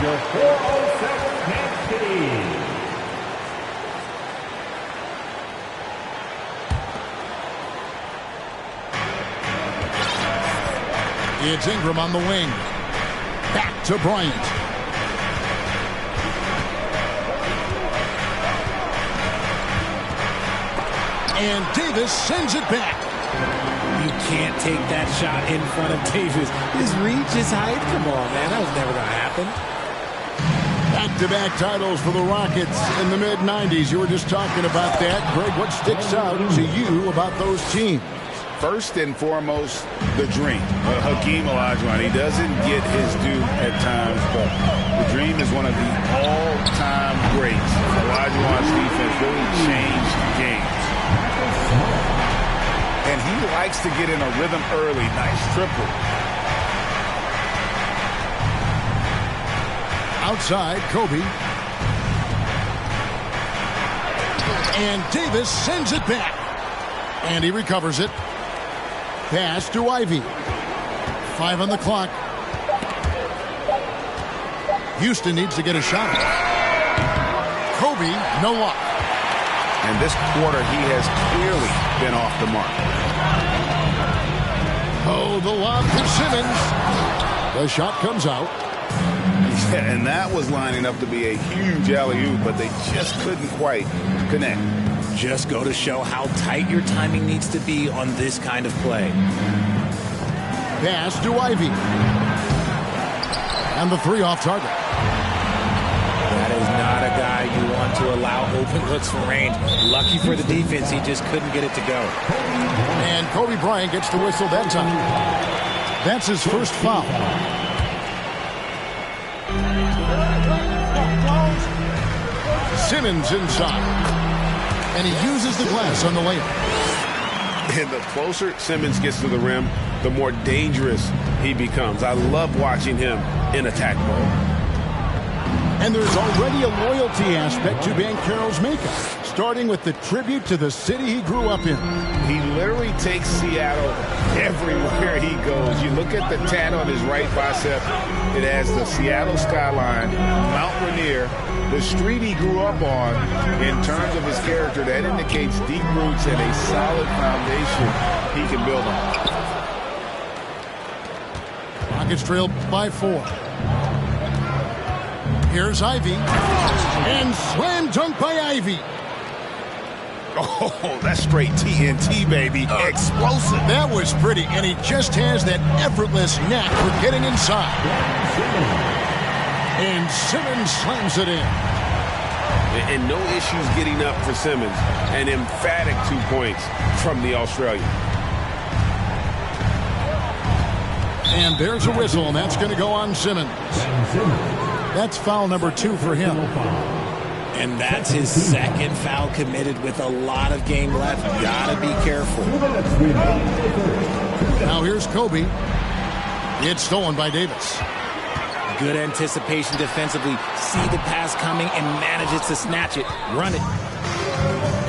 The 406 Yankee. It's Ingram on the wing. Back to Bryant. And Davis sends it back. You can't take that shot in front of Davis. His reach, his height. Come on, man. That was never going to happen. Back-to-back titles for the Rockets in the mid-90s. You were just talking about that. Greg, what sticks out to you about those teams? First and foremost, the dream. Hakeem Olajuwon, he doesn't get his due at times, but the dream is one of the all-time greats. Olajuwon's defense really changed games. And he likes to get in a rhythm early. Nice triple. Outside, Kobe. And Davis sends it back. And he recovers it. Pass to Ivy. 5 on the clock. Houston needs to get a shot. Kobe, no luck. And this quarter, he has clearly been off the mark. Oh, the lob to Simmons. The shot comes out. Yeah, and that was lining up to be a huge alley-oop, but they just couldn't quite connect. Just go to show how tight your timing needs to be on this kind of play. Pass to Ivy. And the 3 off target. That is not a guy you want to allow open looks from range. Lucky for the defense, he just couldn't get it to go. And Kobe Bryant gets the whistle that time. That's his first foul. Simmons inside. And he uses the glass on the layup. And the closer Simmons gets to the rim, the more dangerous he becomes. I love watching him in attack mode. And there's already a loyalty aspect to Banchero's makeup, starting with the tribute to the city he grew up in. He literally takes Seattle everywhere he goes. You look at the tat on his right bicep. It has the Seattle skyline, Mount Rainier, the street he grew up on. In terms of his character, that indicates deep roots and a solid foundation he can build on. Rockets trail by 4. Here's Ivy. And slam dunk by Ivy. Oh, that's straight TNT, baby. Explosive. That was pretty, and he just has that effortless knack for getting inside. And Simmons slams it in. And no issues getting up for Simmons. An emphatic 2 points from the Australian. And there's a whistle, and that's going to go on Simmons. That's foul number 2 for him. And that's his second foul committed with a lot of game left. Gotta be careful. Now here's Kobe. It's stolen by Davis. Good anticipation defensively. See the pass coming and manages to snatch it. Run it.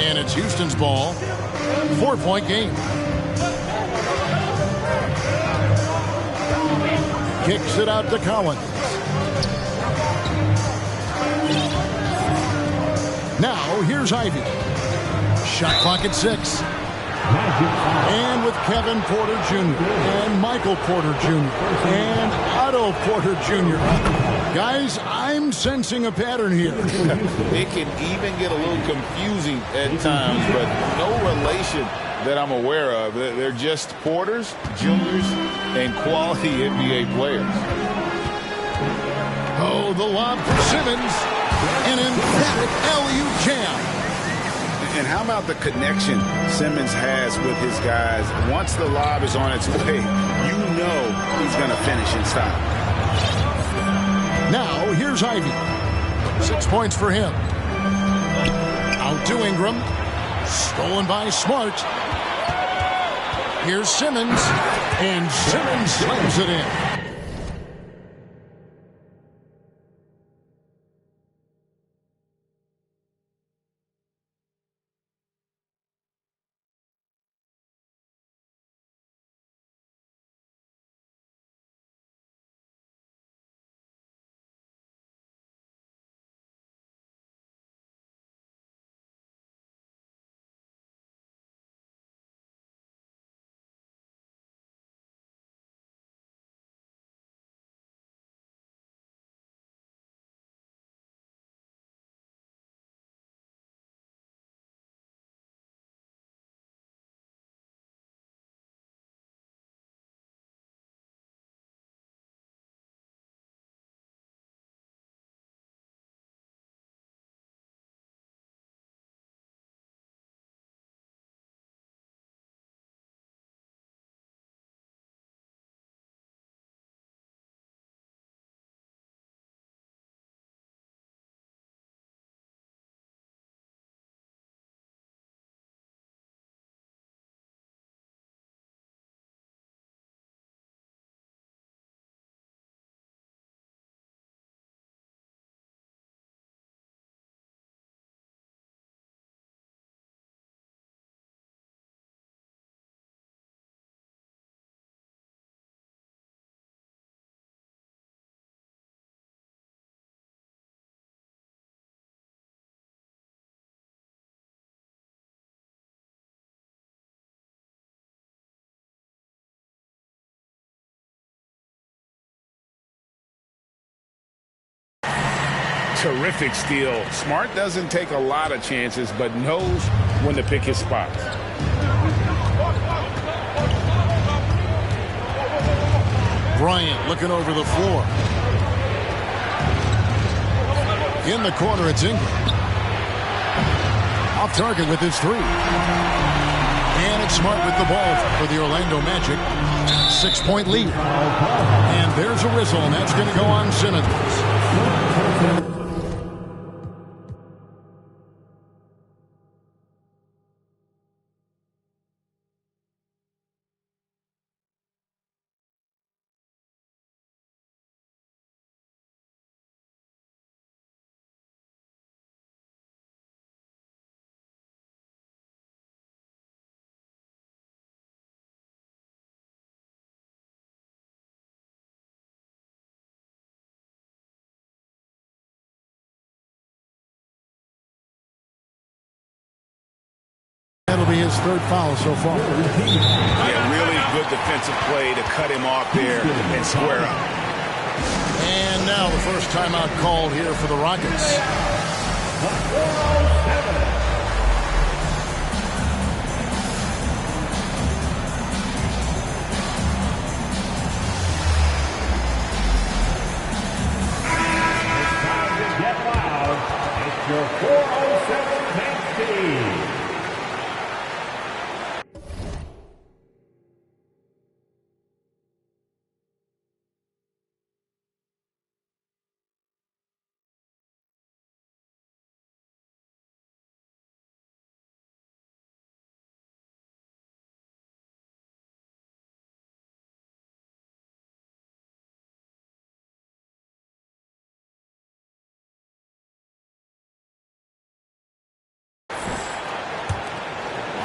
And it's Houston's ball. 4-point game. Kicks it out to Collins. Now, here's Ivy. Shot clock at 6. And with Kevin Porter Jr. and Michael Porter Jr. and Otto Porter Jr. Guys, I'm sensing a pattern here. It can even get a little confusing at times, but no relation that I'm aware of. They're just Porters, Juniors, and quality NBA players. Oh, the lob for Simmons. An emphatic alley-oop jam. And how about the connection Simmons has with his guys? Once the lob is on its way, you know he's going to finish in style. Now, here's Ivy. 6 points for him. Out to Ingram. Stolen by Smart. Here's Simmons. And Simmons slams it in. Terrific steal. Smart doesn't take a lot of chances, but knows when to pick his spots. Bryant looking over the floor. In the corner, it's Ingram. Off target with his three. And it's Smart with the ball for the Orlando Magic. 6-point lead. And there's a whistle, and that's going to go on Simmons. That'll be his third foul so far. Yeah, really good defensive play to cut him off there and square up. And now the first timeout called here for the Rockets. It's time to get loud. It's your 407 Maxey.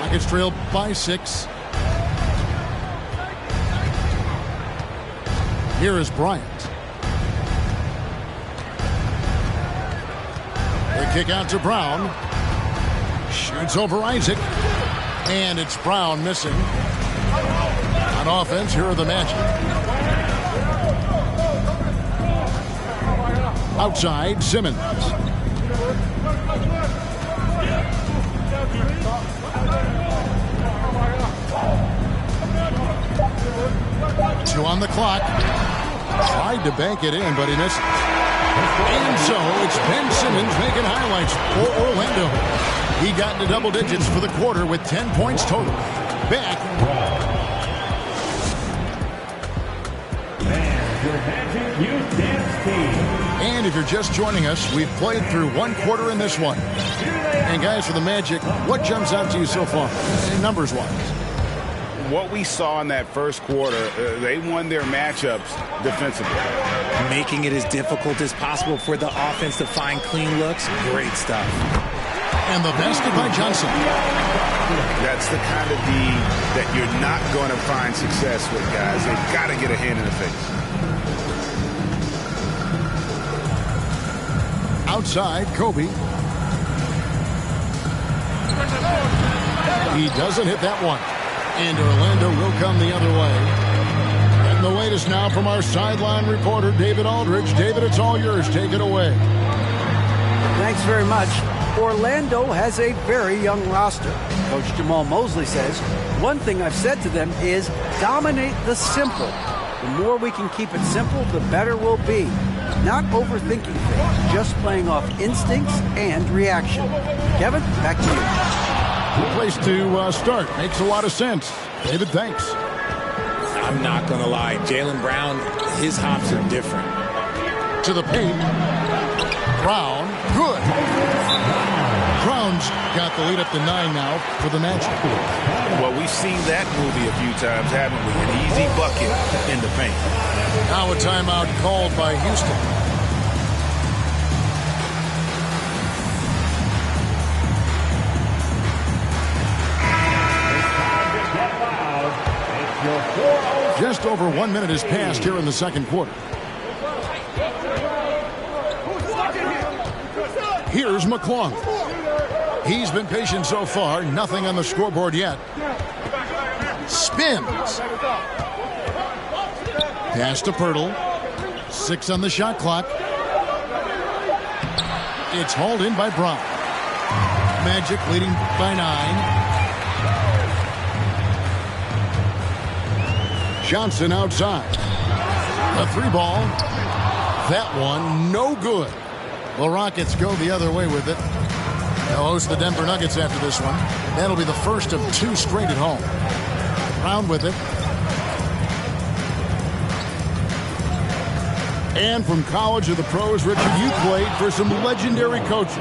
Rockets trailed by 6. Here is Bryant. The kick out to Brown. Shoots over Isaac. And it's Brown missing. On offense, here are the Magic. Outside, Simmons. Two on the clock. Tried to bank it in, but he misses. And so it's Ben Simmons making highlights for Orlando. He got into double digits for the quarter with 10 points total. Back. And your Magic Youth Dance Team. And if you're just joining us, we've played through one quarter in this one. And guys, for the Magic, what jumps out to you so far, numbers-wise? What we saw in that first quarter, they won their matchups defensively. Making it as difficult as possible for the offense to find clean looks. Great stuff. And the basket by Johnson. That's the kind of D that you're not going to find success with, guys. They've got to get a hand in the face. Outside, Kobe. He doesn't hit that one. And Orlando will come the other way. And the latest now from our sideline reporter, David Aldridge. David, it's all yours. Take it away. Thanks very much. Orlando has a very young roster. Coach Jamal Mosley says, one thing I've said to them is dominate the simple. The more we can keep it simple, the better we'll be. Not overthinking things, just playing off instincts and reaction. Kevin, back to you. Good place to start. Makes a lot of sense. David, thanks. I'm not going to lie. Jaylen Brown, his hops are different. To the paint. Brown, good. Brown's got the lead up to 9 now for the Magic. Well, we've seen that movie a few times, haven't we? An easy bucket in the paint. Now a timeout called by Houston. Just over 1 minute has passed here in the second quarter. Here's McClung. He's been patient so far. Nothing on the scoreboard yet. Spins. Pass to Pirtle. 6 on the shot clock. It's hauled in by Brown. Magic leading by 9. Johnson outside. A 3-ball. That one no good. The Rockets go the other way with it. They'll host the Denver Nuggets after this one. That'll be the first of 2 straight at home. Brown with it. And from college to the pros, Richard, you played for some legendary coaches.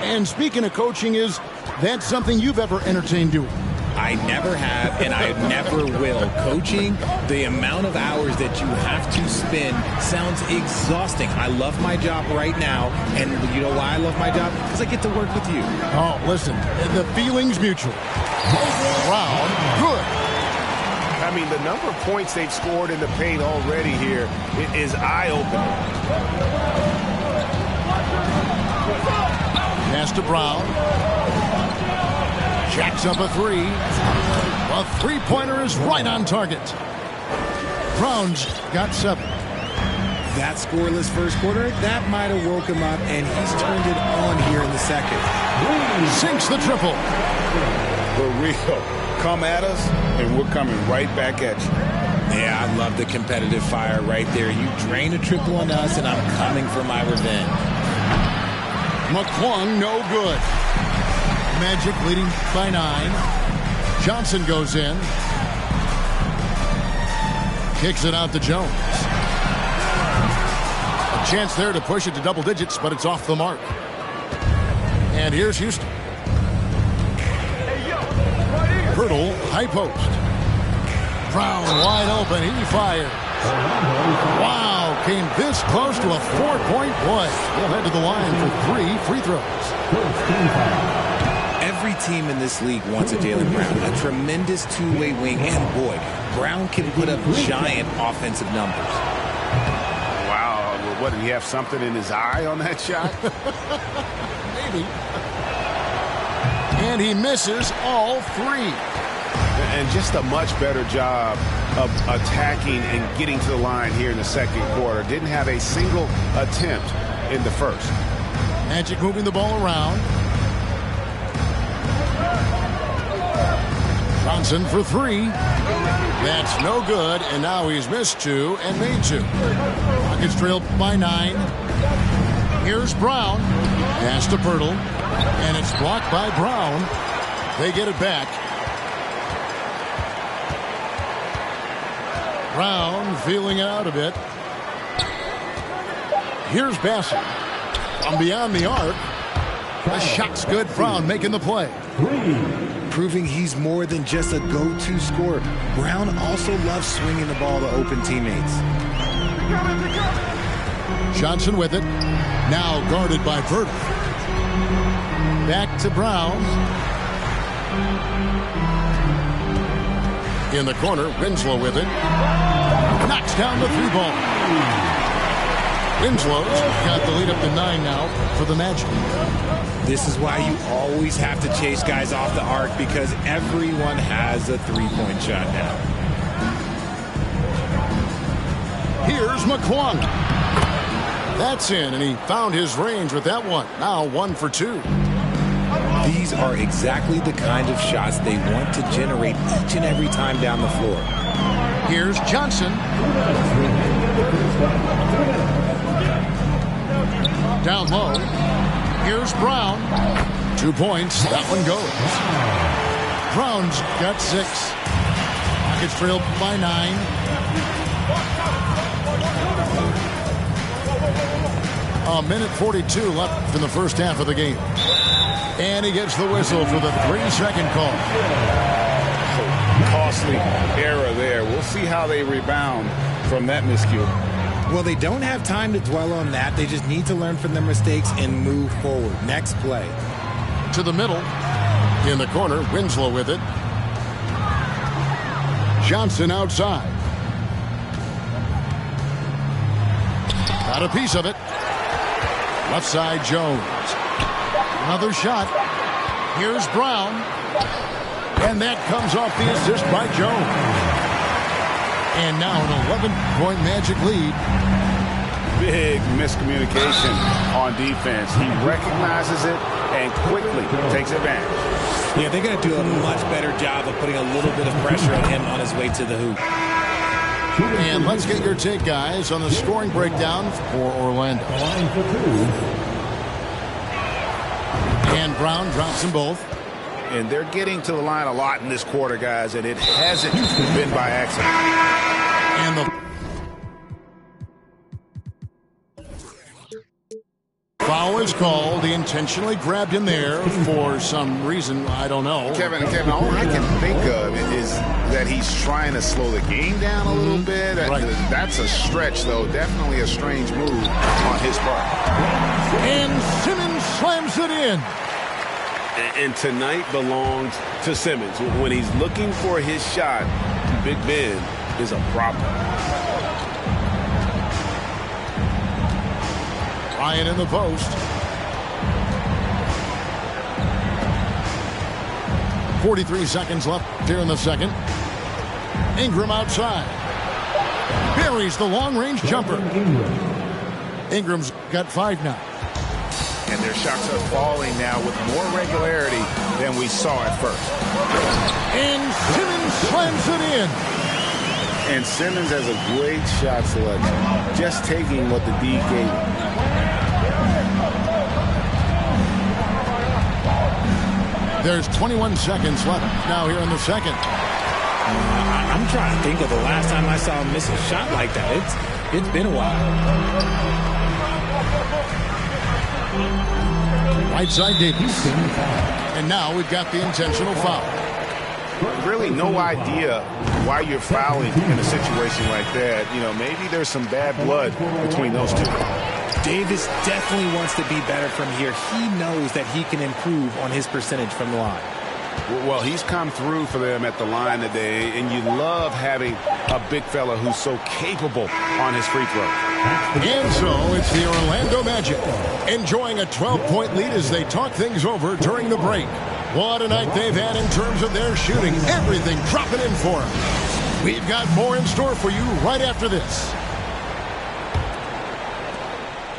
And speaking of coaching, is that something you've ever entertained doing? I never have, and I never will. Coaching, the amount of hours that you have to spend sounds exhausting. I love my job right now, and you know why I love my job? Because I get to work with you. Oh, listen, the feeling's mutual. Brown, good. I mean, the number of points they've scored in the paint already here is eye-opening. Pass to Brown. Jacks up a 3. A 3-pointer is right on target. Brown's got 7. That scoreless first quarter, that might have woke him up, and he's turned it on here in the second. Sinks the triple. For real. Come at us, and we're coming right back at you. Yeah, I love the competitive fire right there. You drain a triple on us, and I'm coming for my revenge. McClung, no good. Magic leading by 9. Johnson goes in. Kicks it out to Jones. A chance there to push it to double digits, but it's off the mark. And here's Houston. Hurdle, high post. Brown wide open. He fires. Wow, came this close to a 4-point play. He'll head to the line for 3 free throws. Every team in this league wants a Jaylen Brown, a tremendous two-way wing, and boy, Brown can put up giant offensive numbers. Wow, what, did he have something in his eye on that shot? Maybe. And he misses all 3. And just a much better job of attacking and getting to the line here in the second quarter. Didn't have a single attempt in the first. Magic moving the ball around. Johnson for 3. That's no good, and now he's missed 2 and made 2. Rockets trail by 9. Here's Brown. Pass to Pirtle, and it's blocked by Brown. They get it back. Brown feeling it out a bit. Here's Bassett. From beyond the arc. The shot's good. Brown making the play. Proving he's more than just a go-to scorer. Brown also loves swinging the ball to open teammates. Johnson with it. Now guarded by Bird. Back to Brown. In the corner, Winslow with it. Knocks down the 3-ball. Winslow's got the lead up to 9 now for the Magic. This is why you always have to chase guys off the arc, because everyone has a 3-point shot now. Here's McClung. That's in, and he found his range with that one. Now 1 for 2. These are exactly the kind of shots they want to generate each and every time down the floor. Here's Johnson. Down low. Here's Brown. 2 points. That one goes. Brown's got 6. Rockets trailed by 9. A minute 42 left in the first half of the game. And he gets the whistle for the 3-second call. Costly error there. We'll see how they rebound from that miscue. Well, they don't have time to dwell on that. They just need to learn from their mistakes and move forward. Next play. To the middle. In the corner, Winslow with it. Johnson outside. Got a piece of it. Left side, Jones. Another shot. Here's Brown. And that comes off the assist by Jones. And now an 11-point Magic lead. big miscommunication on defense. He recognizes it and quickly takes advantage. Yeah, they're going to do a much better job of putting a little bit of pressure on him on his way to the hoop. And let's get your take, guys, on the scoring breakdown for Orlando. And Brown drops them both. And they're getting to the line a lot in this quarter, guys, and it hasn't been by accident. And the foul is called. He intentionally grabbed him there for some reason. I don't know. Kevin, all I can think of is that he's trying to slow the game down a little bit. Right. That's a stretch, though. Definitely a strange move on his part. And Simmons slams it in. And tonight belongs to Simmons. When he's looking for his shot, Big Ben is a problem. Ryan in the post. 43 seconds left here in the second. Ingram outside. Buries the long-range jumper. Ingram's got 5 now. And their shots are falling now with more regularity than we saw at first. And Simmons slams it in. And Simmons has a great shot selection. Just taking what the D gave him. There's 21 seconds left now here in the second. I'm trying to think of the last time I saw him miss a shot like that. It's been a while. Right side Davis. And now we've got the intentional foul. Really no idea why you're fouling in a situation like that. You know, maybe there's some bad blood between those two. Davis definitely wants to be better from here. He knows that he can improve on his percentage from the line. Well, he's come through for them at the line today, and you love having a big fella who's so capable on his free throw. And so it's the Orlando Magic enjoying a 12-point lead as they talk things over during the break. What a night they've had in terms of their shooting. Everything dropping in for them. We've got more in store for you right after this.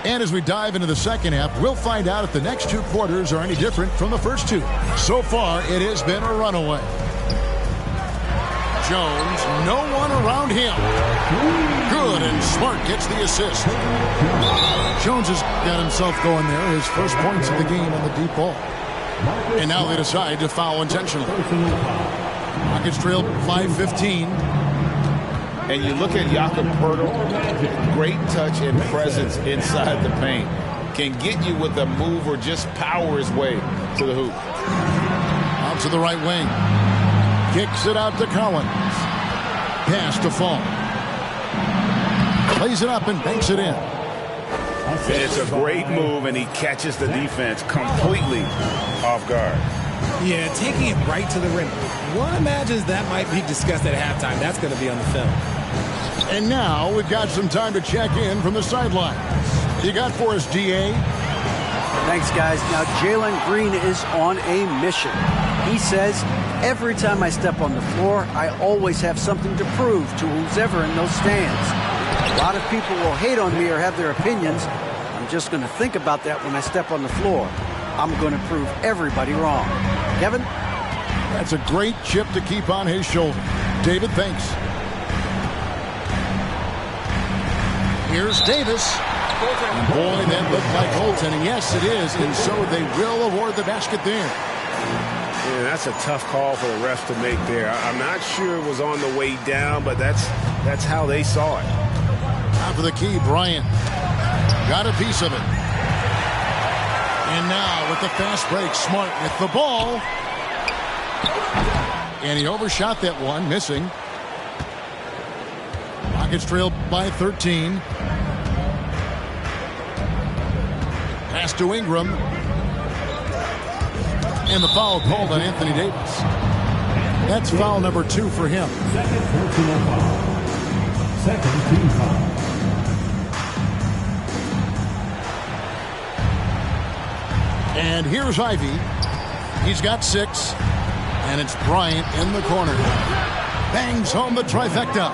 And as we dive into the second half, we'll find out if the next 2 quarters are any different from the first 2. So far, it has been a runaway. Jones, no one around him. Good, and Smart gets the assist. Jones has got himself going there. His first points of the game on the deep ball. And now they decide to foul intentionally. Rockets trail 5-15. And you look at Jakob Poeltl, great touch and presence inside the paint. Can get you with a move or just power his way to the hoop. Out to the right wing. Kicks it out to Collins. Pass to Fall. Plays it up and banks it in. It's a great move, and he catches the defense completely off guard. Yeah, taking it right to the rim. One imagines that might be discussed at halftime. That's going to be on the film. And now we've got some time to check in from the sideline. You got for us, DA? Thanks, guys. Now, Jalen Green is on a mission. He says, every time I step on the floor, I always have something to prove to who's ever in those stands. A lot of people will hate on me or have their opinions. I'm just going to think about that when I step on the floor. I'm going to prove everybody wrong. Kevin? That's a great chip to keep on his shoulder. David, thanks. Here's Davis. Boy, that looked like goaltending. Yes, it is. And so they will award the basket there. Yeah, that's a tough call for the refs to make there. I'm not sure it was on the way down, but that's how they saw it. Top of the key, Bryant. Got a piece of it. And now with the fast break, Smart with the ball. And he overshot that one, missing. Rockets trailed by 13. Pass to Ingram. And the foul called on Anthony Davis. That's foul number 2 for him. Second personal foul. Second team foul. And here's Ivy. He's got 6. And it's Bryant in the corner. Bangs home the trifecta.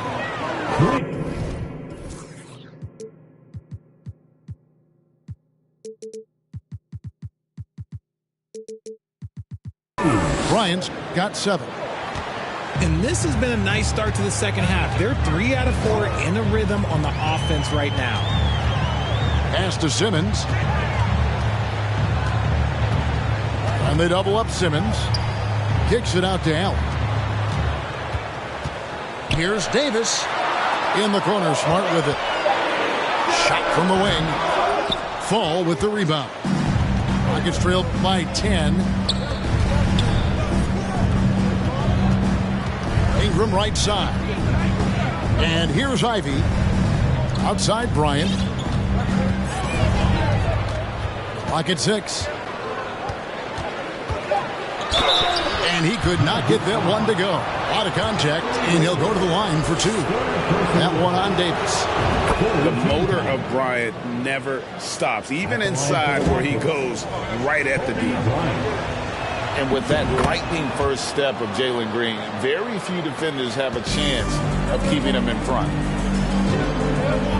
Bryant's got 7. And this has been a nice start to the second half. They're 3 out of 4 in a rhythm on the offense right now. Pass to Simmons. And they double up Simmons. Kicks it out to Allen. Here's Davis in the corner. Smart with it. Shot from the wing. Fall with the rebound. Rockets trailed by 10. Ingram right side. And here's Ivy. Outside Bryant. Clock at 6. And he could not get that one to go. A lot of contact, and he'll go to the line for 2. That one on Davis. The motor of Bryant never stops, even inside where he goes right at the D. And with that lightning first step of Jalen Green, very few defenders have a chance of keeping him in front.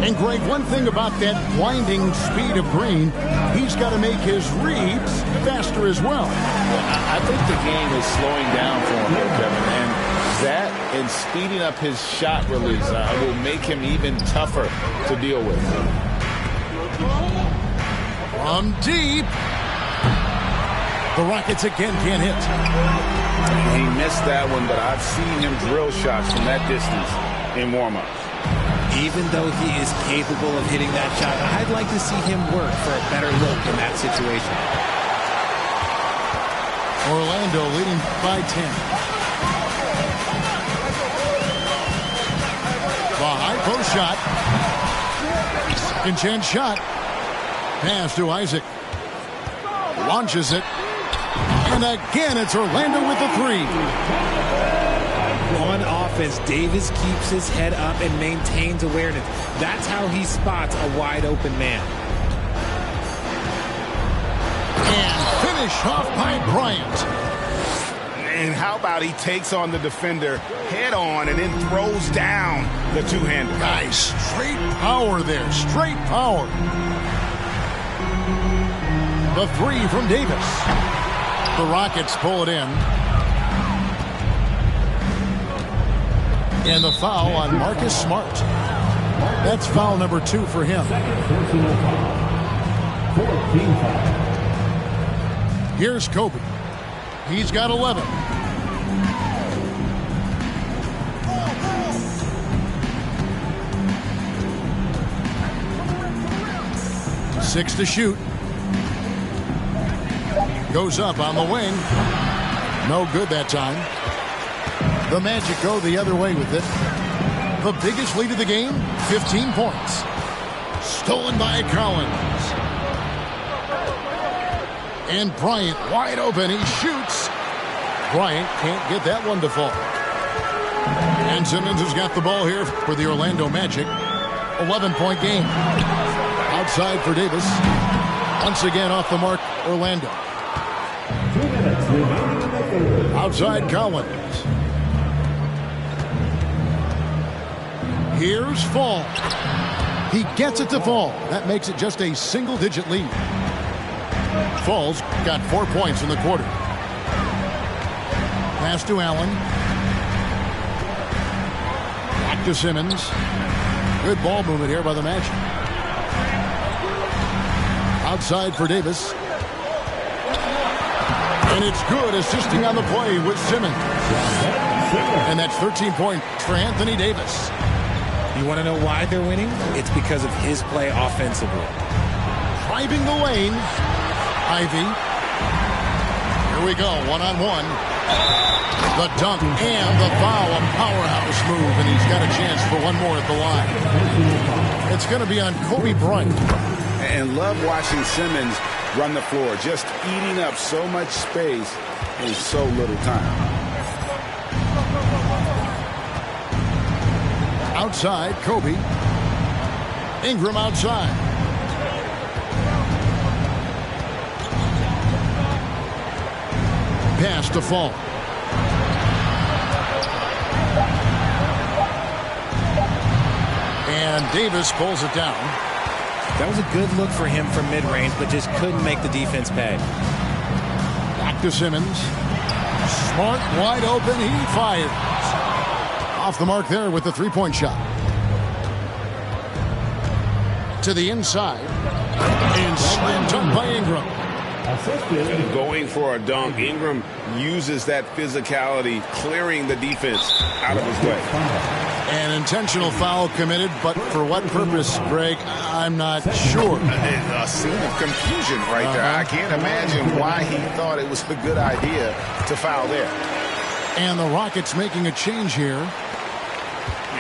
And Greg, one thing about that winding speed of Green, he's got to make his reads faster as well. I think the game is slowing down for him, Kevin, and that and speeding up his shot release will make him even tougher to deal with. From deep. The Rockets again can't hit. He missed that one, but I've seen him drill shots from that distance in warm-ups. Even though he is capable of hitting that shot, I'd like to see him work for a better look in that situation. Orlando leading by 10. The high post shot. Second chance shot. Pass to Isaac. Launches it. And again, it's Orlando with the 3. On offense, Davis keeps his head up and maintains awareness. That's how he spots a wide open man. And finish off by Bryant. And how about he takes on the defender head on and then throws down the two-hander. Nice. Straight power there. Straight power. The 3 from Davis. The Rockets pull it in. And the foul on Marcus Smart. That's foul number 2 for him. Here's Kobe. He's got 11. Six to shoot. Goes up on the wing. No good that time. The Magic go the other way with it. The biggest lead of the game, 15 points. Stolen by Collins. And Bryant wide open. He shoots. Bryant can't get that one to fall. And Simmons has got the ball here for the Orlando Magic. 11-point game. Outside for Davis. Once again off the mark, Orlando. Outside Collins. Here's Fall. He gets it to Fall. That makes it just a single-digit lead. Fall's got 4 points in the quarter. Pass to Allen. Back to Simmons. Good ball movement here by the Magic. Outside for Davis. And it's good, assisting on the play with Simmons. And that's 13 points for Anthony Davis. You want to know why they're winning? It's because of his play offensively. Driving the lane. Ivy. Here we go, one-on-one. The dunk and the foul, a powerhouse move, and he's got a chance for one more at the line. It's going to be on Kobe Bryant. And love watching Simmons run the floor, just eating up so much space in so little time. Outside, Kobe. Ingram outside. Pass to Fall. And Davis pulls it down. That was a good look for him from mid-range, but just couldn't make the defense pay. Back to Simmons. Smart wide open. He fires. Off the mark there with the three-point shot. To the inside. And slam dunk by Ingram. Going for a dunk. Ingram uses that physicality, clearing the defense out of his way. An intentional foul committed, but for what purpose, Greg? I'm not sure. A scene of confusion right there. I can't imagine why he thought it was a good idea to foul there. And the Rockets making a change here.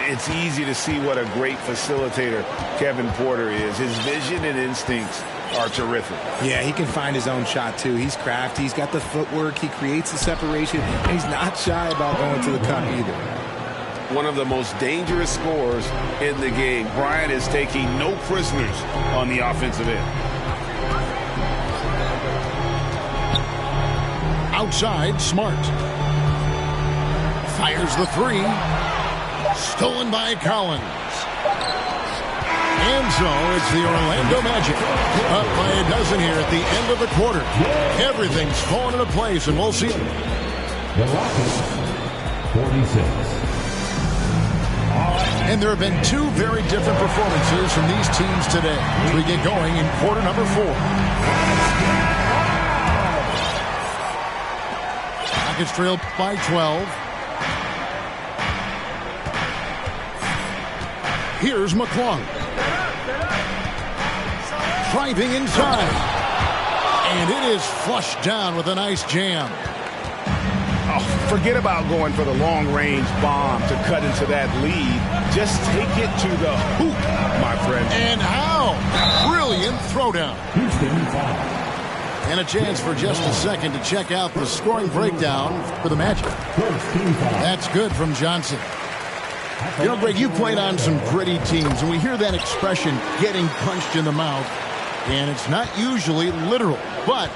It's easy to see what a great facilitator Kevin Porter is. His vision and instincts are terrific. Yeah, he can find his own shot, too. He's crafty. He's got the footwork. He creates the separation. And he's not shy about going to the cup either. One of the most dangerous scorers in the game. Bryant is taking no prisoners on the offensive end. Outside, Smart. Fires the three. Stolen by Collins. And so it's the Orlando Magic. Up by a dozen here at the end of the quarter. Everything's falling into place, and we'll see it. The Rockets, 46. And there have been two very different performances from these teams today as we get going in quarter number 4. Rockets trail by 12. Here's McClung. Driving inside. And it is flushed down with a nice jam. Oh, forget about going for the long-range bomb to cut into that lead. Just take it to the hoop, my friend. And how? Brilliant throwdown. Houston foul. And a chance for just a second to check out the scoring breakdown for the Magic. First team foul. That's good from Johnson. You know, Greg, you played on some gritty teams, and we hear that expression, getting punched in the mouth, and it's not usually literal. But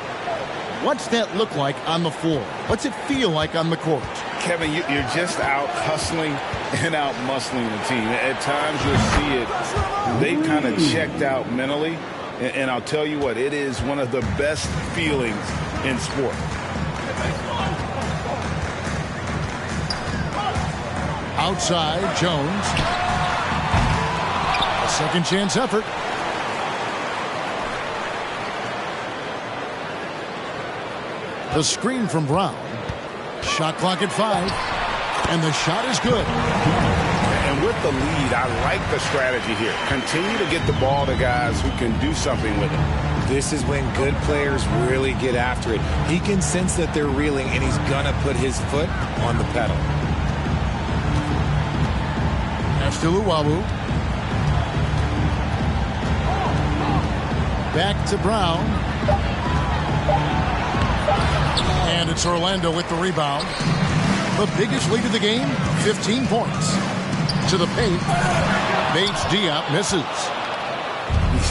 what's that look like on the floor? What's it feel like on the court? Kevin, you're just out hustling and out muscling the team. At times you'll see it. They kind of checked out mentally. And I'll tell you what, it is one of the best feelings in sport. Outside, Jones. A second chance effort. The screen from Brown. Shot clock at 5. And the shot is good. And with the lead, I like the strategy here. Continue to get the ball to guys who can do something with it. This is when good players really get after it. He can sense that they're reeling, and he's going to put his foot on the pedal. Uluwawu. Back to Brown. And it's Orlando with the rebound. The biggest lead of the game, 15 points. To the paint. Bates Diop misses.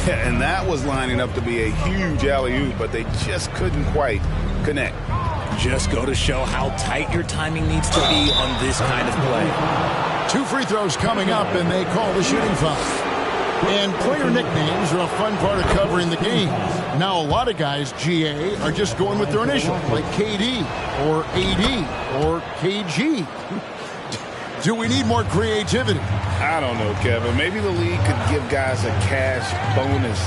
Yeah, and that was lining up to be a huge alley-oop, but they just couldn't quite connect. Just go to show how tight your timing needs to be on this kind of play. 2 free throws coming up, and they call the shooting foul. And player nicknames are a fun part of covering the game. Now, a lot of guys, GA, are just going with their initials, like KD or AD or KG. Do we need more creativity? I don't know, Kevin. Maybe the league could give guys a cash bonus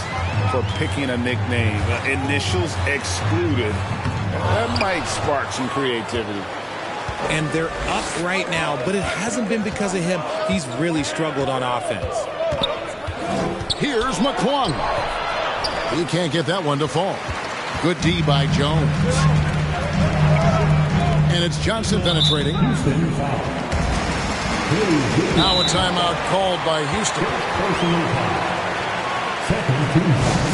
for picking a nickname. Initials excluded. That might spark some creativity. And they're up right now, but it hasn't been because of him. He's really struggled on offense. Here's McClung. He can't get that one to fall. Good D by Jones. And it's Johnson penetrating. Houston foul. Now a timeout called by Houston. Personal foul. Second team foul.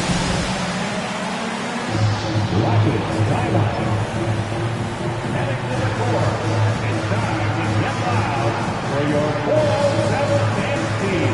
Rockets timeout. It's time to get loud for your 4-7 dance team.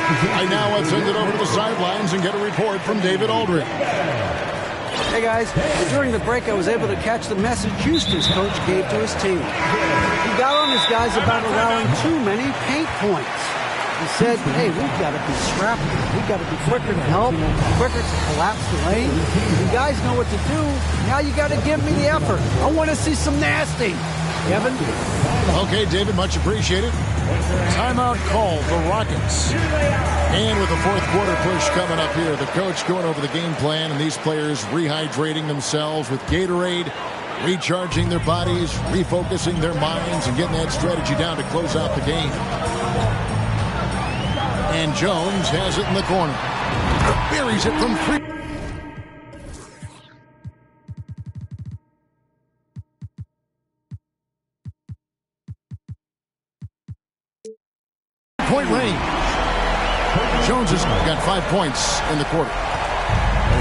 I now will send it over to the sidelines and get a report from David Aldridge. Hey guys, during the break I was able to catch the message Houston's coach gave to his team. He got on his guys about allowing too many paint points. He said, hey, we've got to be scrappy. We've got to be quicker to help, quicker to collapse the lane. You guys know what to do. Now you got to give me the effort. I want to see some nasty. Kevin? Okay, David, much appreciated. Timeout call, the Rockets. And with the fourth quarter push coming up here, the coach going over the game plan and these players rehydrating themselves with Gatorade, recharging their bodies, refocusing their minds, and getting that strategy down to close out the game. And Jones has it in the corner. Buries it from three. Point range. Jones has got 5 points in the quarter.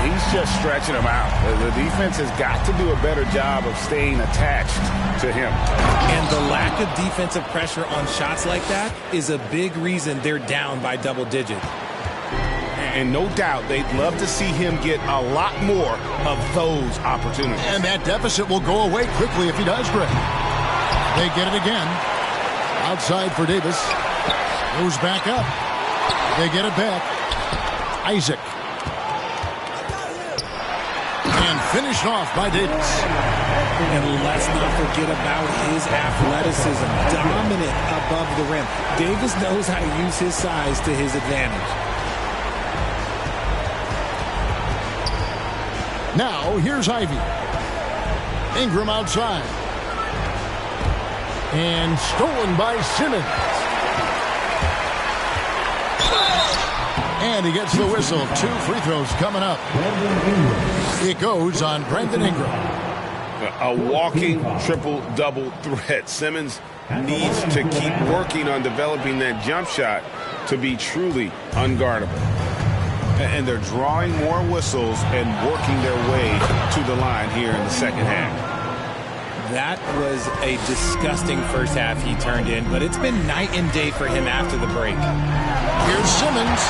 He's just stretching them out. The defense has got to do a better job of staying attached to him. And the lack of defensive pressure on shots like that is a big reason they're down by double digits. And no doubt they'd love to see him get a lot more of those opportunities. And that deficit will go away quickly if he does, Greg. They get it again. Outside for Davis. Goes back up. They get it back. Isaac. And finished off by Davis. And let's not forget about his athleticism. Dominant above the rim. Davis knows how to use his size to his advantage. Now, here's Ivy. Ingram outside. And stolen by Simmons. And he gets the whistle. 2 free throws coming up. It goes on Brandon Ingram. A walking triple-double threat. Simmons needs to keep working on developing that jump shot to be truly unguardable. And they're drawing more whistles and working their way to the line here in the second half. That was a disgusting first half he turned in, but it's been night and day for him after the break. Here's Simmons.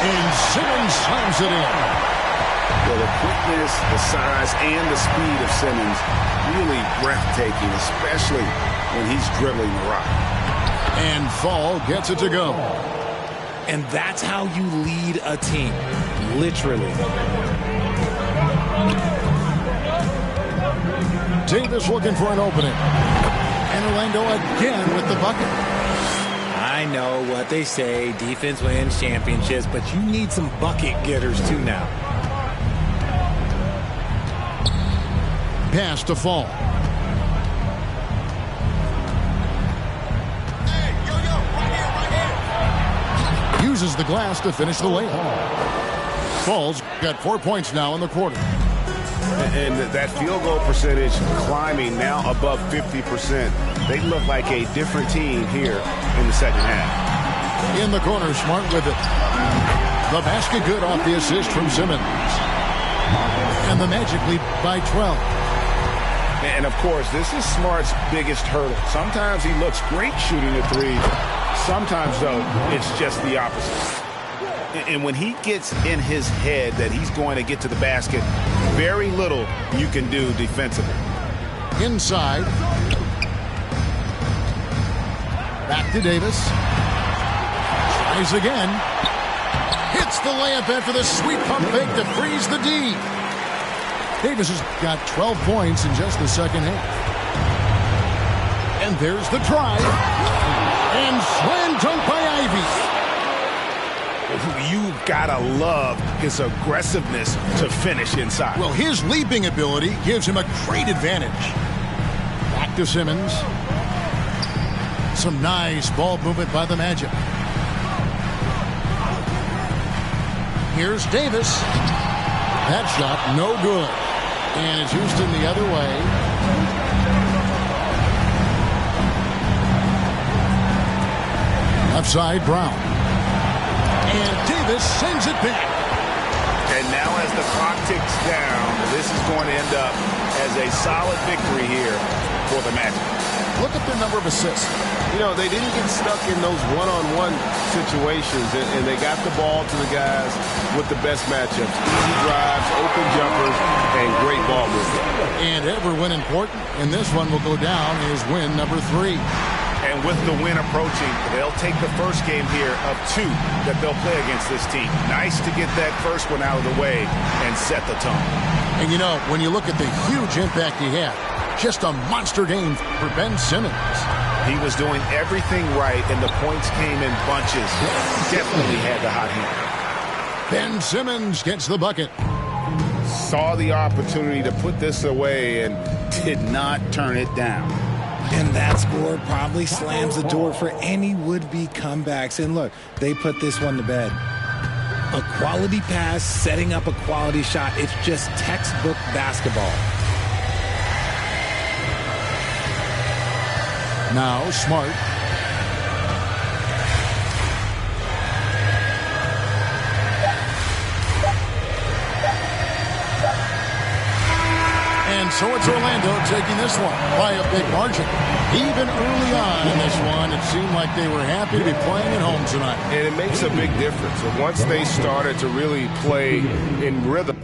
And Simmons slams it in. Well, the quickness, the size, and the speed of Simmons really breathtaking, especially when he's dribbling the rock. And Fall gets it to go. And that's how you lead a team, literally. Davis looking for an opening. And Orlando again with the bucket. I know what they say, defense wins championships, but you need some bucket getters too now. Pass to Fall. Uses the glass to finish the layup. Fall's got 4 points now in the quarter. And that field goal percentage climbing now above 50%. They look like a different team here in the second half. In the corner, Smart with it. The basket good off the assist from Simmons. And the Magic lead by 12. And, of course, this is Smart's biggest hurdle. Sometimes he looks great shooting the three. Sometimes, though, it's just the opposite. And when he gets in his head that he's going to get to the basket, very little you can do defensively. Inside. Back to Davis. Tries again. Hits the layup after the sweet pump fake to freeze the D. Davis has got 12 points in just the second half. And there's the try. And slam dunk by Ivy. You've got to love his aggressiveness to finish inside. Well, his leaping ability gives him a great advantage. Back to Simmons. Some nice ball movement by the Magic. Here's Davis. That shot, no good. And it's Houston the other way. Left side, Brown. And Davis sends it back. And now as the clock ticks down, this is going to end up as a solid victory here for the Magic. Look at their number of assists. You know, they didn't get stuck in those one-on-one situations, and they got the ball to the guys with the best matchups. Easy drives, open jumpers, and great ball movement. And every win important, and this one will go down as win number 3. And with the win approaching, they'll take the first game here of 2 that they'll play against this team. Nice to get that first one out of the way and set the tone. And you know, when you look at the huge impact he had, just a monster game for Ben Simmons. He was doing everything right, and the points came in bunches. Definitely had the hot hand. Ben Simmons gets the bucket. Saw the opportunity to put this away and did not turn it down. And that score probably slams the door for any would-be comebacks. And look, they put this one to bed. A quality pass, setting up a quality shot. It's just textbook basketball. Now Smart. And so it's Orlando taking this one by a big margin. Even early on in this one, it seemed like they were happy to be playing at home tonight. And it makes a big difference. And once they started to really play in rhythm,